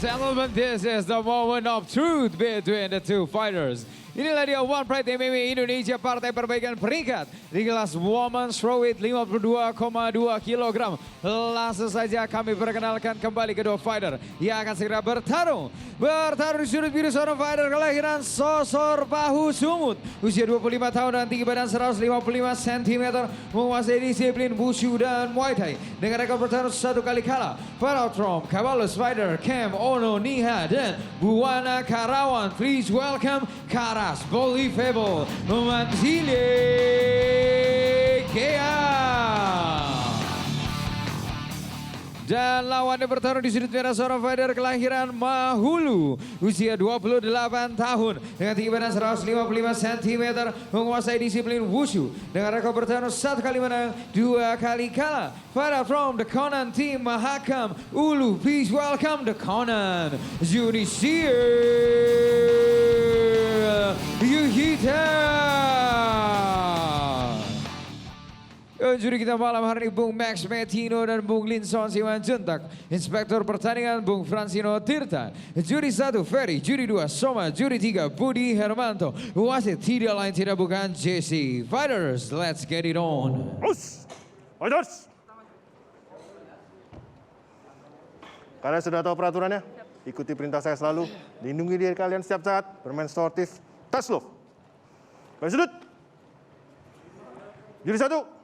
and gentlemen, this is the moment of truth between the two fighters. Inilah dia One Pride MMA Indonesia, partai perbaikan peringkat di kelas Women's Strawweight 52,2 kg. Langsung saja kami perkenalkan kembali kedua fighter yang akan segera bertarung. Bertarung di sudut biru seorang fighter kelahiran Sosor Pahu Sumut. Usia 25 tahun dan tinggi badan 155 cm. Menguasai disiplin Wushu dan Muay Thai. Dengan rekor bertarung satu kali kalah. Fighter from Caballos Fighter Camp Ono Niha dan Buwana Karawang. Please welcome Karas Bolivable Mantile Kea. Dan lawannya bertarung di sudut merah seorang fighter kelahiran Mahulu. Usia 28 tahun. Dengan tinggi badan 155 cm. Menguasai disiplin Wushu. Dengan rekor bertarung satu kali menang, dua kali kalah. Fighter from the Conan Team Mahakam Ulu. Please welcome the Conan Junisia Yuhita. Juri kita malam hari ini Bung Max Metino dan Bung Linson Simanjuntak. Inspektor pertandingan Bung Francino Tirta. Juri 1 Ferry, juri 2 Soma, juri 3 Budi Hermanto. Wasit tidak lain tidak bukan JC. Fighters, let's get it on. Fighters! Kalian sudah tahu peraturannya? Ikuti perintah saya selalu. Lindungi diri kalian setiap saat. Bermain sportif. Touch love. Baik sudut. Juri 1.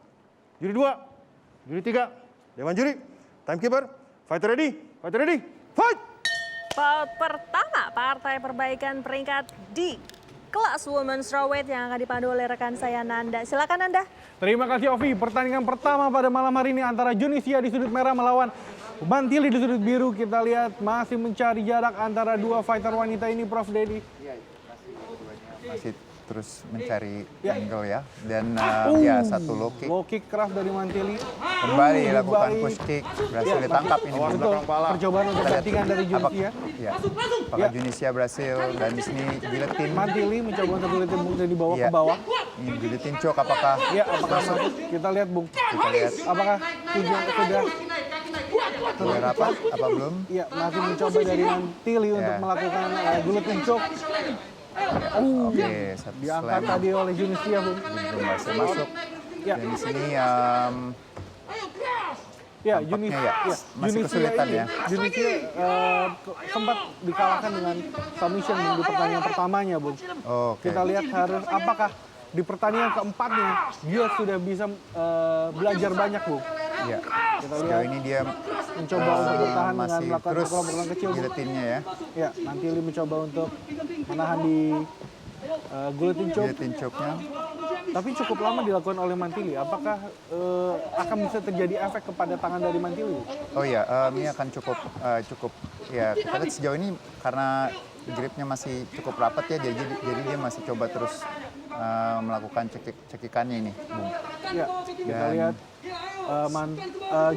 Juri 2, juri 3, Dewan Juri, Timekeeper, fighter ready, fight! Pertama, partai perbaikan peringkat di kelas Women's Strawweight yang akan dipandu oleh rekan saya Nanda. Silakan Nanda. Terima kasih Ovi. Pertandingan pertama pada malam hari ini antara Junisia di sudut merah melawan Mantili di sudut biru. Kita lihat masih mencari jarak antara dua fighter wanita ini, Prof. Dedi. Masih terus mencari angle ya. Dan ya satu low kick. Low kick keras dari Mantili. Kembali lakukan push kick. Berhasil ditangkap ini. Percobaan untuk gantikan dari Junisia. Ya. Apakah Junisia berhasil dan di sini giletin. Mantili mencoba untuk giletin Bung dari bawah ke bawah. Ini giletin choke apakah? Ya, apakah masuk? Kita lihat Bung. Kita lihat. Apakah tujuan sudah rapat apa belum? Iya, masih mencoba dari Mantili untuk melakukan giletin choke. Oke, satu diangkat slam. tadi oleh Junisia, Bung. Belum berhasil masuk. Ya. Dan di sini ya, masih kesulitan ya. Junisia sempat dikalahkan dengan submission di pertandingan pertamanya, Bung. Oke. Kita lihat harus apakah di pertandingan keempatnya dia sudah bisa belajar banyak, Bung. Ya. Kita Sejauh lihat ini dia mencoba untuk bertahan dengan masih melakukan terus pukulan kecil, Bung. giletinnya ya. Ya, Mantili mencoba untuk menahan di guillotine choke. Giletin choke-nya. Tapi cukup lama dilakukan oleh Mantili. Apakah akan bisa terjadi efek kepada tangan dari Mantili? Oh iya, ini akan cukup ya kita lihat sejauh ini karena gripnya masih cukup rapat ya, jadi dia masih coba terus melakukan cekikannya ini, Bung. Ya, kita lihat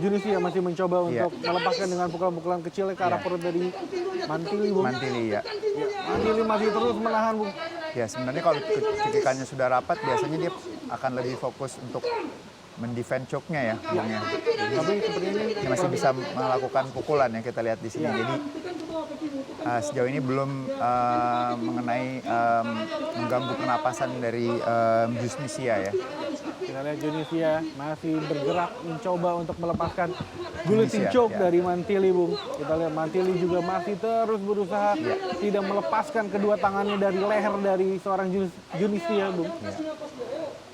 Junisia masih mencoba untuk melepaskan dengan pukulan-pukulan kecil ke arah perut dari Mantili, Bung. Mantili ya. Mantili masih terus menahan, Bung. Ya sebenarnya kalau cekikannya sudah rapat, biasanya dia akan lebih fokus untuk mendefend choke-nya ya, Bung ya. Tapi seperti ini Dia masih bisa melakukan pukulan ya, kita lihat di sini. Jadi sejauh ini belum mengenai mengganggu pernapasan dari Junisia ya. kita lihat Junisia masih bergerak mencoba untuk melepaskan guillotine choke dari Mantili, Bung. Kita lihat Mantili juga masih terus berusaha tidak melepaskan kedua tangannya dari leher dari seorang Junisia, Bung.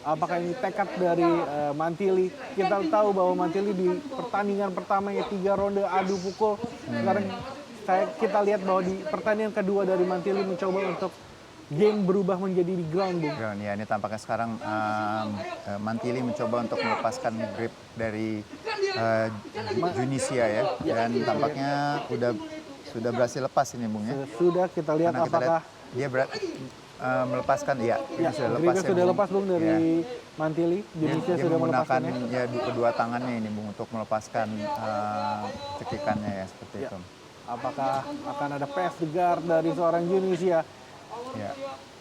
Apakah ini tekad dari Mantili? Kita tahu bahwa Mantili di pertandingan pertamanya 3 ronde adu pukul. Sekarang kita lihat bahwa di pertandingan kedua dari Mantili mencoba untuk game berubah menjadi di ground, Bung. Ya, ini tampaknya sekarang Mantili mencoba untuk melepaskan grip dari Junisia ya. Dan tampaknya sudah berhasil lepas ini, Bung ya. Sudah, kita lihat Karena apakah dia melepaskan ini sudah lepas ya, sudah Bung. lepas, Bung, dari Mantili. Junisia Dia sudah menggunakan melepaskannya. kedua tangannya ini, Bung, untuk melepaskan cekikannya ya, seperti itu. Apakah akan ada pass the guard dari seorang Junisia? Ya.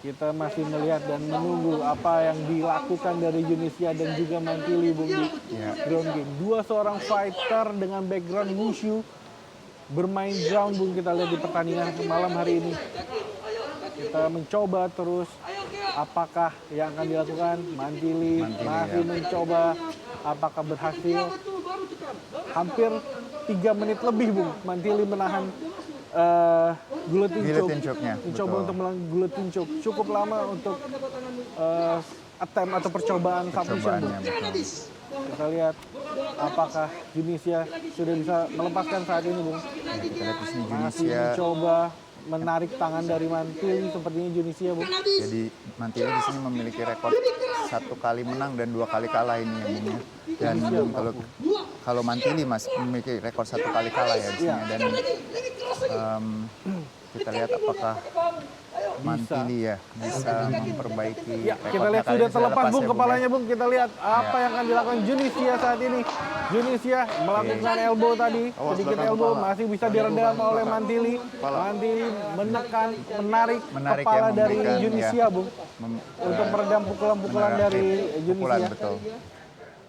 Kita masih melihat dan menunggu apa yang dilakukan dari Junisia dan juga Mantili, Bung, di ground game. Dua seorang fighter dengan background wushu bermain ground Bung, kita lihat di pertandingan malam hari ini. Kita mencoba terus apakah yang akan dilakukan. Mantili masih mencoba, apakah berhasil. Hampir 3 menit lebih Bung, Mantili menahan Guillotine choke-nya. Mencoba untuk melakukan Guillotine choke. Cukup lama untuk attempt atau percobaan submission Bung. Kita lihat apakah Tunisia sudah bisa melepaskan saat ini Bung. Ya, kita lihat di sini Masih Tunisia. mencoba menarik tangan dari Mantili sepertinya Tunisia Bung. Jadi Mantili di sini memiliki rekor 1 kali menang dan 2 kali kalah ini ya Bung ya. Dan kalau Mantili masih memiliki rekor 1 kali kalah ya di sini. Dan kita lihat apakah Mantili ya bisa memperbaiki Ya, kita rekornya. lihat Kali sudah ini terlepas lepas Bung ya, kepalanya Bung. Kita lihat apa yang akan dilakukan Tunisia saat ini. Tunisia melakukan elbow tadi, sedikit elbow masih bisa diredam oleh Mantili. Mantili menekan, menarik Menarik kepala ya, dari memberikan, Tunisia ya. Bung untuk meredam pukulan-pukulan dari Pukulan, Tunisia. betul.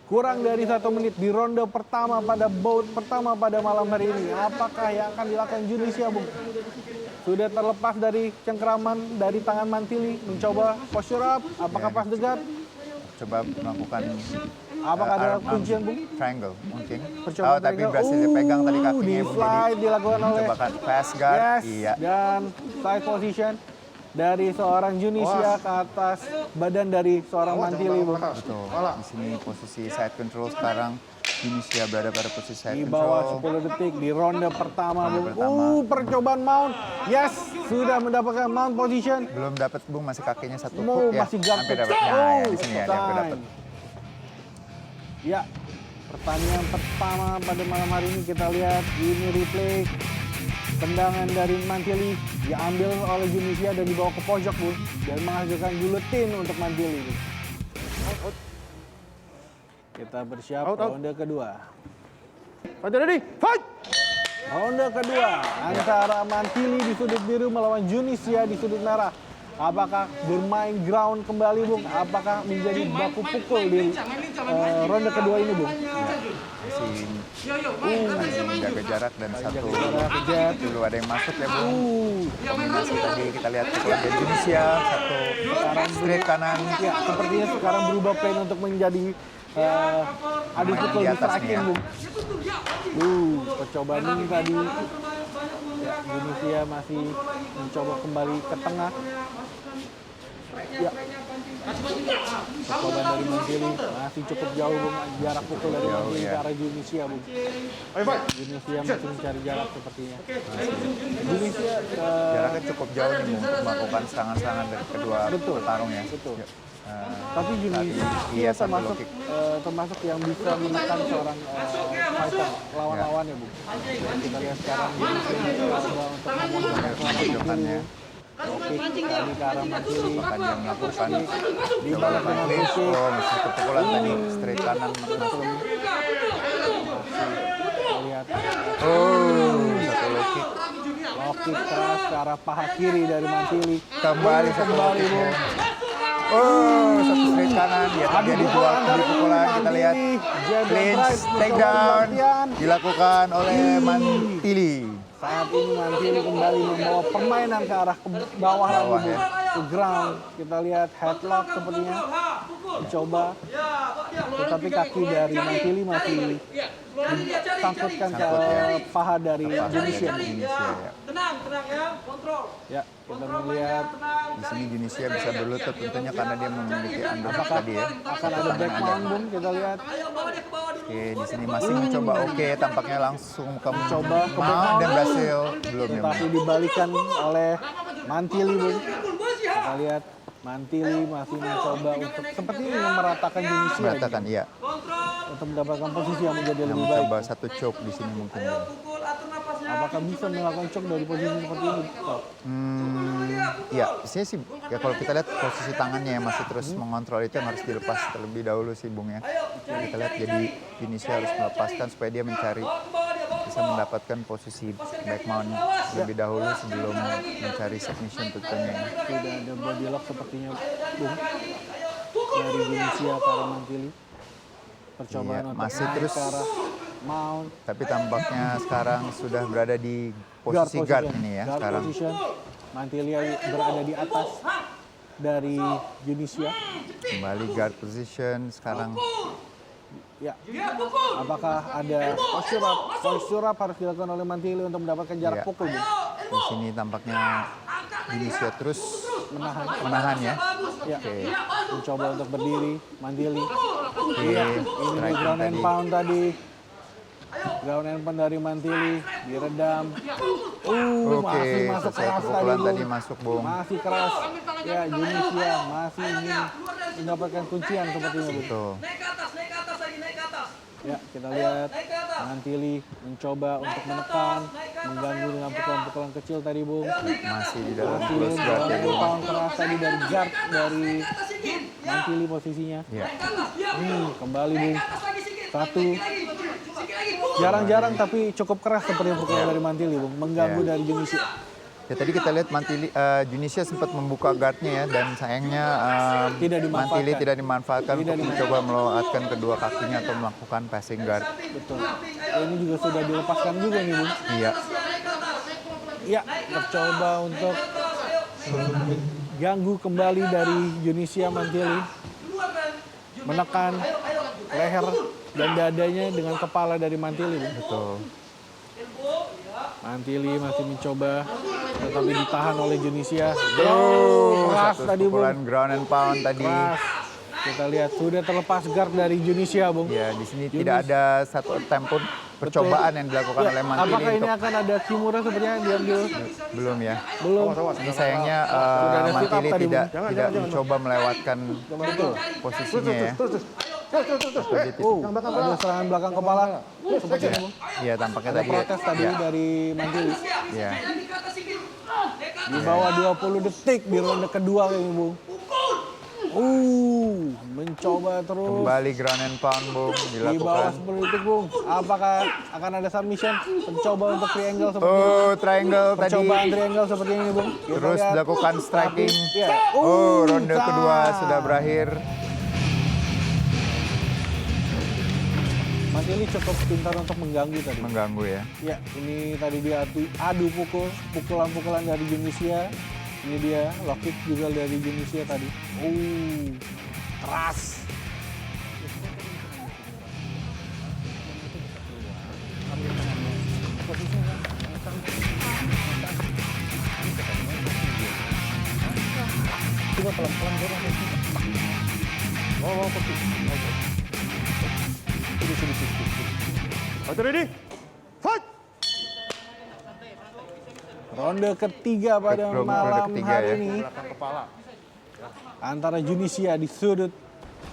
Kurang dari 1 menit di ronde pertama pada bout pertama pada malam hari ini. Apakah yang akan dilakukan Tunisia Bung? Sudah terlepas dari cengkeraman dari tangan Mantili, mencoba posture up, apakah pas degat? Coba melakukan Apakah ada arm kuncian Bung? triangle mungkin. Percobaan Tapi triangle. berhasil dipegang tadi kakinya Di Bung. slide dilakukan oleh Coba kan pass guard. Yes, Iya. dan side position dari seorang Tunisia ke atas badan dari seorang Mantili Bung. Betul. Di sini posisi side control sekarang Tunisia berada pada posisi side Di bawah control. 10 detik di ronde pertama Bung. pertama. Percobaan mount. Yes, sudah mendapatkan mount position. Belum dapat Bung, masih kakinya 1 Mau hook ya. masih guard. Hampir dapat. Nah, ya di sini ya dia hampir dapat. Ya, pertandingan pertama pada malam hari ini kita lihat ini replay. Tendangan dari Mantili diambil oleh Tunisia dan dibawa ke pojok Bung, dan menghasilkan guillotine untuk Mantili. Kita bersiap ronde kedua. Ready? Fight! Ronde kedua antara Mantili di sudut biru melawan Tunisia di sudut merah. Apakah bermain ground kembali Bung? Apakah menjadi baku pukul di ronde kedua ini Bung? Masih menjaga jarak dan satu jarak. dulu ada yang masuk ya Bung. Kombinasi tadi kita lihat pukulan dari Tunisia, satu straight kanan. Ya, sepertinya sekarang berubah plan untuk menjadi adu pukul di di atas nih striking ya. Bung. Percobaan ini tadi. Ya, Tunisia masih mencoba kembali ke tengah. Ya. Percobaan dari Mantili masih cukup jauh Bung, jarak pukul dari Mantili ya. ke arah Tunisia Bung. Tunisia masih mencari jarak sepertinya. Tunisia Jaraknya cukup jauh nih Bung untuk melakukan serangan-serangan dari kedua petarung ya. betul. Ya. Tapi Tunisia Iya, satu termasuk low kick. termasuk yang bisa menekan seorang fighter lawan-lawannya Bu. Kita lihat sekarang Tunisia mencoba untuk memenangkan seorang Pojokannya. Oke, tadi ke arah Mantili. Tadi yang melakukan Dibalas dengan Mantili. low kick. Oh, masih kepukulan tadi straight kanan masuk. Kita lihat Satu low kick. low kick keras ke arah paha kiri dari Mantili. Kembali satu low Kembali kick. Bu. Satu straight kanan. Ya, tadi Adu di pukulan dari pukulan kita lihat. Mantili. Jab Clinch, right, takedown latihan. dilakukan oleh Mantili. Saat ini Mantili kembali membawa permainan ke arah ke bawah lagi Bu. ya. Ke ground. Kita lihat headlock sepertinya. Dicoba. Tetapi kaki dari Mantili masih disangkutkan ke Sangkut, ya. paha dari Tunisia. Indonesia ya. Ya, kita melihat Di sini Indonesia bisa berlutut tentunya karena dia memiliki underhook tadi ya. akan ada back mount Bung. Kita lihat. Oke, di sini masih mencoba. Oke, tampaknya langsung ke Coba ke back mount mount. dan berhasil. Belum ya. Tapi dibalikan oleh Mantili Bung. Kita lihat Mantili masih mencoba untuk seperti ini meratakan Tunisia Mengatakan iya. untuk mendapatkan posisi yang menjadi Yang lebih baik. mencoba satu choke di sini mungkin ya. Apakah bisa melakukan choke dari posisi seperti ini? Tok? Ya, saya sih ya kalau kita lihat posisi tangannya yang masih terus mengontrol itu yang harus dilepas terlebih dahulu sih Bung ya. Kita lihat jadi Indonesia harus melepaskan supaya dia bisa mendapatkan posisi back mount lebih dahulu sebelum mencari submission tentunya. Sudah ada body lock sepertinya Bung dari Indonesia ke arah Mantili. Percobaan Iya, untuk masih naik terus ke arah Mount. Tapi tampaknya sekarang sudah berada di posisi guard ini ya Guard sekarang. position. Mantilia berada di atas dari Tunisia. Kembali guard position sekarang. Ya. Apakah ada posture up harus dilakukan oleh Mantili untuk mendapatkan jarak Ya. pukul, Bung? Di sini tampaknya Tunisia terus menahan ya. Ya. Oke. Mencoba untuk berdiri, Mantili. Oke, Iya, ini striking ground and tadi. pound tadi. Ground and pound dari Mantili, diredam. Oke, Masih masuk selesai keras pukulan Bung. tadi masuk, Bung. Masih keras. Ya, Tunisia masih ingin mendapatkan kuncian sepertinya, Bung. Betul. Ya, kita lihat Mantili mencoba untuk menekan, mengganggu dengan pukulan-pukulan kecil tadi, Bung. Masih di dalam Masih close guard ya, Bung. pound keras tadi dari guard dari Mantili posisinya. Ya. Kembali, Bung. Satu. Jarang-jarang tapi cukup keras seperti pukulan dari Mantili, Bung. Mengganggu Ya. dari Tunisia. Ya tadi kita lihat Tunisia sempat membuka guardnya ya dan sayangnya Tidak dimanfaatkan. Mantili tidak dimanfaatkan Tidak untuk mencoba melewatkan kedua kakinya atau melakukan passing guard. Betul. Ini juga sudah dilepaskan juga nih, Bung. Iya. Ya, mencoba untuk ganggu kembali dari Tunisia Mantili. Menekan leher dan dadanya dengan kepala dari Mantili, Bung. Betul. Mantili masih mencoba, tetapi ditahan oleh Tunisia. Satu Keras tadi, Bung. pukulan ground and pound tadi. Keras. Kita lihat sudah terlepas guard dari Tunisia, Bung. Ya, di sini tidak ada satu attempt pun percobaan yang dilakukan Ya, oleh Mantili apakah ini untuk akan ada Kimura sepertinya diambil? belum ya. Belum. Ini sayangnya Sudah ada sit up Mantili tadi, tidak Bung. tidak mencoba melewatkan posisinya ya. Ada serangan belakang kepala seperti ini, Bung. Iya, tampaknya Ada tadi. protes tadi Ya, dari Mantili. ya. Di bawah 20 detik di ronde kedua ini, Bung. Mencoba terus. Kembali ground and pound, Bung, Di bawah dilakukan. 10 detik, Bung. Apakah akan ada submission? Mencoba untuk triangle seperti ini. Oh, triangle tadi. Percobaan triangle seperti ini, Bung. Kita Terus lihat. dilakukan striking. Tapi, ya. Ronde sah. kedua sudah berakhir. Mantili cukup pintar untuk mengganggu tadi. Mengganggu ya. Ya, ini tadi dia adu pukulan-pukulan dari Tunisia. Ini dia low kick juga dari Tunisia tadi. Keras. Coba pelan-pelan dorong. Are you ready? Fight! Ronde ketiga pada Ronde malam ketiga hari ya. ini antara Tunisia di sudut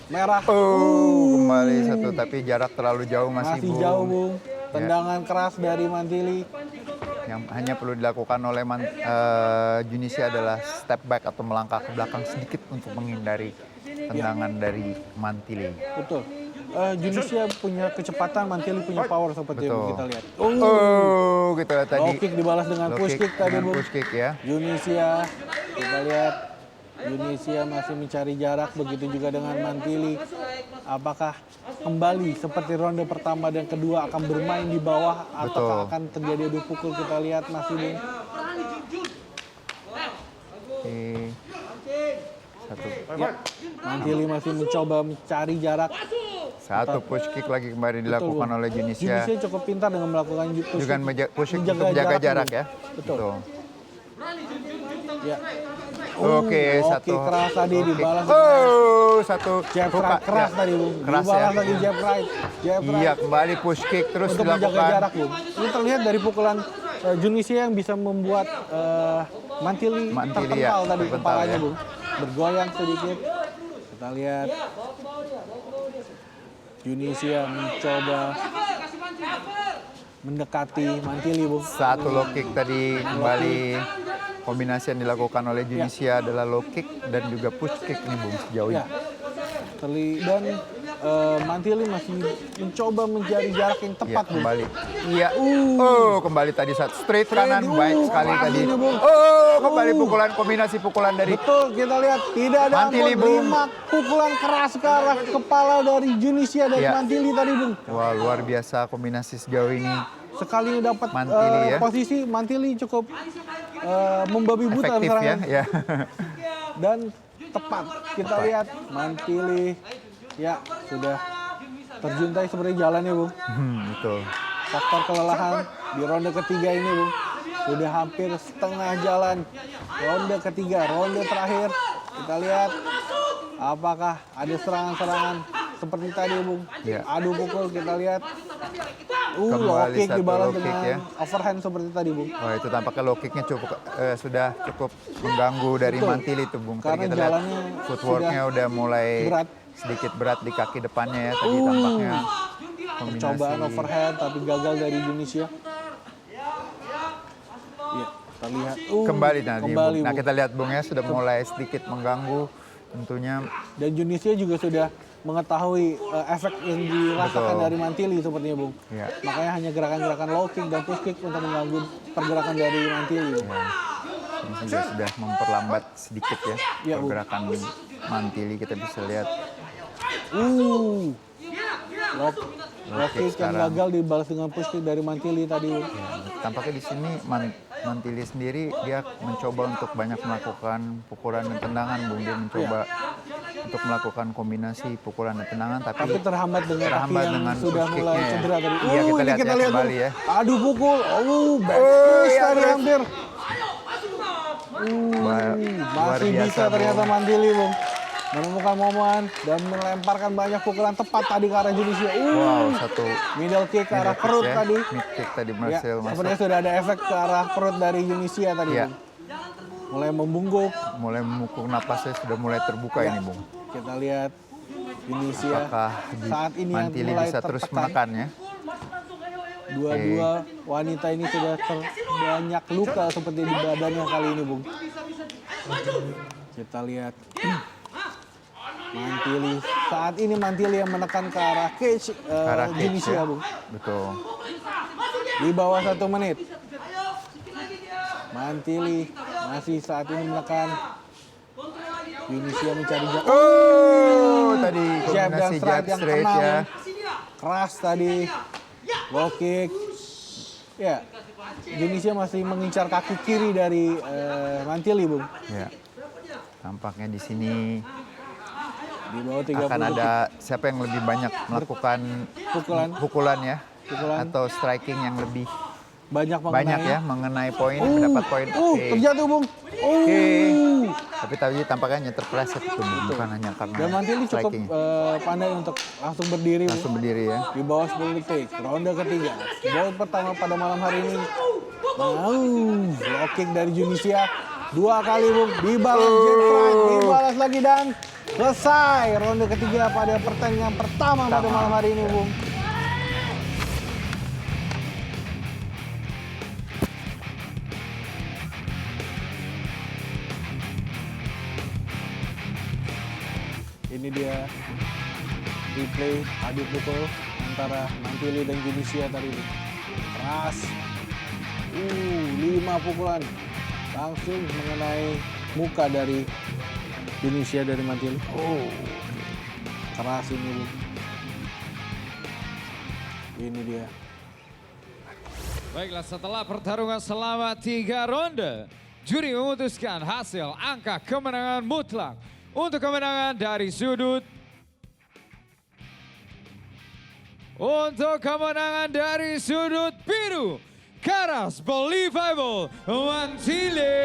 merah. Kembali satu tapi jarak terlalu jauh masih, Masih Bung. jauh, Bung. Tendangan keras dari Mantili. Yang hanya perlu dilakukan oleh Tunisia adalah step back atau melangkah ke belakang sedikit untuk menghindari tendangan dari Mantili. Betul. Tunisia punya kecepatan, Mantili punya power seperti yang Betul. kita lihat. Kita lihat tadi. Low kick dibalas dengan Low push kick tadi, dengan Bung. push kick ya. Tunisia, kita lihat Tunisia masih mencari jarak, begitu juga dengan Mantili. Apakah kembali seperti ronde pertama dan kedua akan bermain di bawah atau akan terjadi adu pukul? Kita lihat masih, Bung. Oke. Satu. Ya, Mantili masih mencoba mencari jarak. Satu push kick lagi kembali dilakukan Bung. oleh Tunisia. Tunisia cukup pintar dengan melakukan push Juga kick. push kick untuk menjaga jarak Bung. ya. Betul. Ya. Oke, satu. keras tadi dibalas. Satu. Jab right keras Ya. tadi, Bung. Keras Dibalas ya. lagi jab right. Jab right. Iya, kembali push kick terus Untuk menjaga dilakukan. jarak, Bung. Ini terlihat dari pukulan Tunisia yang bisa membuat Mantili terpental ya, tadi terpental kepalanya, ya. Bung. Bergoyang sedikit. Kita lihat Tunisia mencoba mendekati Mantili, Bung. Satu low kick tadi kembali. Kombinasi yang dilakukan oleh Tunisia adalah low kick dan juga push kick nih, Bung, sejauh ini. Ya. Dan Mantili masih mencoba mencari jarak yang Iya, tepat, Bung. kembali. Iya. Oh, kembali tadi saat straight kanan baik sekali keras tadi. ini, Bung. Oh, kembali pukulan kombinasi pukulan dari Betul, kita lihat tidak ada Mantili, ampun. Bung. 5 pukulan keras ke arah kepala dari Junisia dari Iya. Mantili tadi, Bung. Wah, luar biasa kombinasi sejauh ini. Sekali dapat Mantili, ya. posisi, Mantili cukup membabi buta Efektif ya. serangan. Ya. Dan tepat kita lihat Mantili ya sudah terjuntai seperti jalannya, Bung. Betul. Faktor kelelahan di ronde ketiga ini, Bung, sudah hampir setengah jalan. Ronde ketiga, ronde terakhir, kita lihat apakah ada serangan-serangan seperti tadi, Bung. Ya. Adu pukul, kita lihat low Kembali kick satu dibalas low kick, dengan ya. overhand seperti tadi, Bung. Wah, itu tampaknya low kicknya sudah cukup mengganggu dari Betul. Mantili itu, Bung. Karena Tadi kita lihat jalannya footworknya udah mulai berat. sedikit berat di kaki depannya ya. Tadi tampaknya kombinasi. Percobaan overhead tapi gagal dari Indonesia. Iya, terlihat. Kembali tadi, kembali, Bung. Nah, Bung. kita lihat Bung ya sudah mulai sedikit mengganggu tentunya. Dan Indonesia juga sudah mengetahui efek yang dirasakan Betul. dari Mantili sepertinya, Bung. Ya. Makanya hanya gerakan-gerakan low kick dan push kick untuk mengganggu pergerakan dari Mantili. Bung. Ya, ini juga sudah memperlambat sedikit ya, Iya, Bung. pergerakan Mantili. Kita bisa lihat Low kick yang sekarang. gagal dibalas dengan push kick dari Mantili tadi, Bung. tampaknya di sini Mantili sendiri dia mencoba untuk banyak melakukan pukulan dan tendangan, Bung. Dia mencoba untuk melakukan kombinasi pukulan dan tendangan, Tapi tapi terhambat dengan kaki terhambat yang dengan sudah push mulai kicknya ya. cedera tadi. Iya, kita ini lihat kita ya, lihat, Bung. kembali ya. Adu pukul. Back fist iya, tadi terus. hampir. Luar Masih biasa, bisa ternyata Bung. Mantili, Bung. Menemukan momen dan melemparkan banyak pukulan tepat tadi ke arah Indonesia. Wow, satu Middle kick ke arah middle kick perut ya. tadi. Mid kick tadi Ya, berhasil sepertinya masuk. sudah ada efek ke arah perut dari Indonesia tadi, Iya. Bung. Mulai membungkuk. Mulai memukul napasnya sudah mulai terbuka Ya. ini, Bung. Kita lihat Indonesia Apakah saat ini yang Mantili mulai bisa terus tertekan. menekan ya? Dua-dua wanita ini sudah banyak luka seperti di badannya kali ini, Bung. Kita lihat Mantili. Saat ini Mantili yang menekan ke arah cage Arah cage, Indonesia, ya. Bung. Betul. Di bawah 1 menit. Mantili masih saat ini menekan. Indonesia mencari jarak. Tadi Jab dan kombinasi strike jab yang straight kena, ya. keras tadi. Low kick. Ya, Indonesia masih mengincar kaki kiri dari Mantili, Bung. Ya. Tampaknya di sini Di bawah 30 akan ada siapa yang lebih banyak melakukan pukulan ya, Pukulan. atau striking yang lebih banyak banyak ya, mengenai poin, mendapat poin. Oke. terjatuh, Bung. Oke. Tapi tadi tampaknya terpleset itu, Bung. Bukan hanya karena Dan Mantili cukup striking. pandai untuk langsung berdiri, Bung. Langsung berdiri ya. Di bawah 10 detik, ronde ketiga. Bout pertama pada malam hari ini. Low kick dari Indonesia. 2 kali, Bung. Dibalas jet right, dibalas lagi dan selesai. Ronde ketiga pada pertandingan pertama pada malam hari ini, Bung. Ini dia replay adu pukul antara Mantili dan Indonesia tadi. Keras. 5 pukulan langsung mengenai muka dari Indonesia dari Mantili. Keras ini, Bung. Ini dia. Baiklah, setelah pertarungan selama 3 ronde, juri memutuskan hasil angka kemenangan mutlak. Untuk kemenangan dari sudut biru, Karas Believable Mantili.